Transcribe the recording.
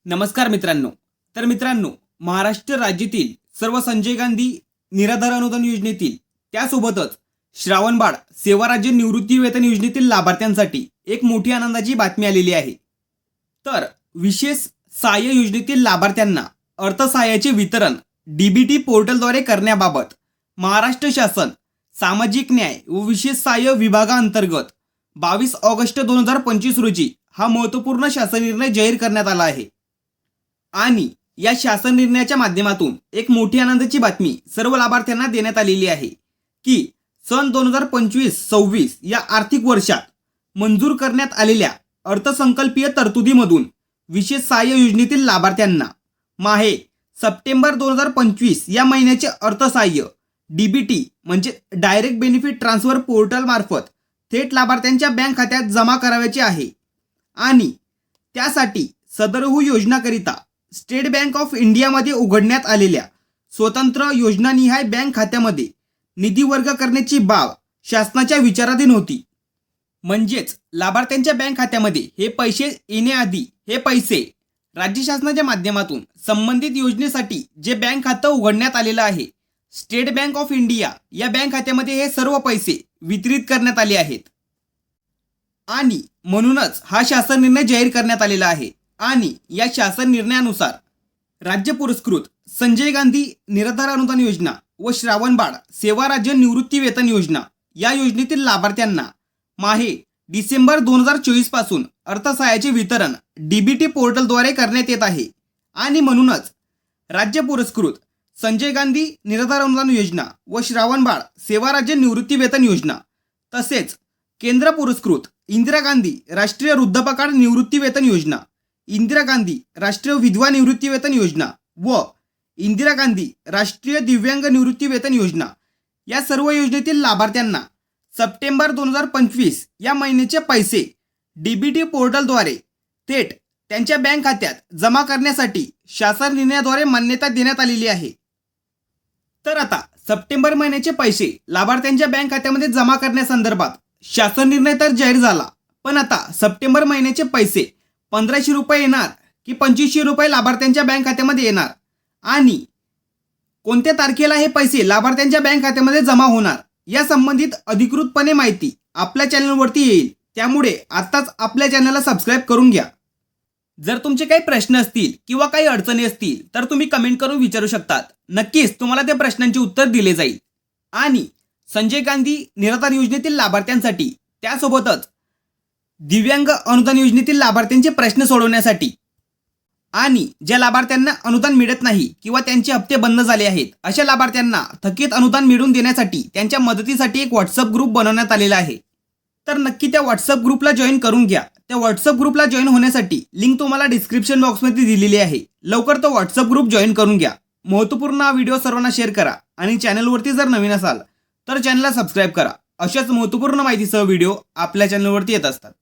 नमस्कार मित्रांनो. महाराष्ट्र राज्यातील सर्व संजय गांधी निराधार अनुदान योजनेतील त्यासोबतच श्रावणबाळ सेवा राज्य निवृत्ती वेतन योजनेतील लाभार्थ्यांसाठी एक मोठी आनंदाची बातमी आलेली आहे. तर विशेष सहाय्य योजनेतील लाभार्थ्यांना अर्थसहाय्याचे वितरण डीबीटी पोर्टलद्वारे करण्याबाबत महाराष्ट्र शासन सामाजिक न्याय व विशेष सहाय्य विभागाअंतर्गत 22 ऑगस्ट 2025 रोजी हा महत्त्वपूर्ण शासन निर्णय जाहीर करण्यात आला आहे. आणि या शासन निर्णयाच्या माध्यमातून एक मोठी आनंदाची बातमी सर्व लाभार्थ्यांना देण्यात आलेली आहे की सन 2025-26 या आर्थिक वर्षात मंजूर करण्यात आलेल्या अर्थसंकल्पीय तरतुदीमधून विशेष सहाय्य योजनेतील लाभार्थ्यांना माहे सप्टेंबर 2025 या महिन्याचे अर्थसहाय्य डीबीटी म्हणजे डायरेक्ट बेनिफिट ट्रान्सफर पोर्टल मार्फत थेट लाभार्थ्यांच्या बँक खात्यात जमा करावयाचे आहे. आणि त्यासाठी सदरहू योजनाकरिता स्टेट बँक ऑफ इंडियामध्ये उघडण्यात आलेल्या स्वतंत्र योजनानिहाय बँक खात्यामध्ये निधी वर्ग करण्याची बाब शासनाच्या विचाराधीन होती. म्हणजेच लाभार्थ्यांच्या बँक खात्यामध्ये हे पैसे येण्याआधी हे पैसे राज्य शासनाच्या माध्यमातून संबंधित योजनेसाठी जे बँक खातं उघडण्यात आलेलं आहे स्टेट बँक ऑफ इंडिया या बँक खात्यामध्ये हे सर्व पैसे वितरित करण्यात आले आहेत. आणि म्हणूनच हा शासन निर्णय जाहीर करण्यात आलेला आहे. आणि या शासन निर्णयानुसार राज्य पुरस्कृत संजय गांधी निराधार अनुदान योजना व श्रावणबाळ सेवा राज्य निवृत्ती वेतन योजना या योजनेतील लाभार्थ्यांना माहे डिसेंबर 2024 पासून अर्थसहाय्याचे वितरण डीबीटी पोर्टलद्वारे करण्यात येत आहे. आणि म्हणूनच राज्य पुरस्कृत संजय गांधी निराधार अनुदान योजना व श्रावणबाळ सेवा राज्य निवृत्ती वेतन योजना तसेच केंद्र पुरस्कृत इंदिरा गांधी राष्ट्रीय वृद्धापकाळ निवृत्ती वेतन योजना, इंदिरा गांधी राष्ट्रीय विधवा निवृत्ती वेतन योजना व इंदिरा गांधी राष्ट्रीय दिव्यांग निवृत्ती वेतन योजना या सर्व योजनेतील लाभार्थ्यांना सप्टेंबर 2025 या महिन्याचे पैसे डीबीटी पोर्टलद्वारे थेट त्यांच्या बँक खात्यात जमा करण्यासाठी शासन निर्णयाद्वारे मान्यता देण्यात आलेली आहे. तर आता सप्टेंबर महिन्याचे पैसे लाभार्थ्यांच्या बँक खात्यामध्ये जमा करण्यासंदर्भात शासन निर्णय तर जाहीर झाला, पण आता सप्टेंबर महिन्याचे पैसे 1500 रुपये येणार की 2500 रुपये लाभार्थ्यांच्या बँक खात्यामध्ये येणार आणि कोणत्या तारखेला हे पैसे लाभार्थ्यांच्या बँक खात्यामध्ये जमा होणार या संबंधित अधिकृतपणे माहिती आपल्या चॅनलवरती येईल. त्यामुळे आताच आपल्या चॅनलला सबस्क्राईब करून घ्या. जर तुमचे काही प्रश्न असतील किंवा काही अडचणी असतील तर तुम्ही कमेंट करून विचारू शकतात. नक्कीच तुम्हाला त्या प्रश्नांचे उत्तर दिले जाईल. आणि संजय गांधी निराधार योजनेतील लाभार्थ्यांसाठी त्यासोबतच दिव्यांग अनुदान योजनेतील लाभार्थ्यांचे प्रश्न सोडवण्यासाठी आणि ज्या लाभार्थ्यांना अनुदान मिळत नाही किंवा त्यांचे हप्ते बंद झाले आहेत अशा लाभार्थ्यांना थकीत अनुदान मिळवून देण्यासाठी त्यांच्या मदतीसाठी एक व्हॉट्सअप ग्रुप बनवण्यात आलेला आहे. तर नक्की त्या व्हॉट्सअप ग्रुपला जॉईन करून घ्या. त्या व्हॉट्सअप ग्रुपला जॉईन होण्यासाठी लिंक तुम्हाला डिस्क्रिप्शन बॉक्समध्ये दिलेली आहे. लवकर तो व्हॉट्सअप ग्रुप जॉईन करून घ्या. महत्त्वपूर्ण हा व्हिडिओ सर्वांना शेअर करा आणि चॅनलवरती जर नवीन असाल तर चॅनलला सबस्क्राईब करा. अशाच महत्त्वपूर्ण माहितीसह व्हिडिओ आपल्या चॅनलवरती येत असतात.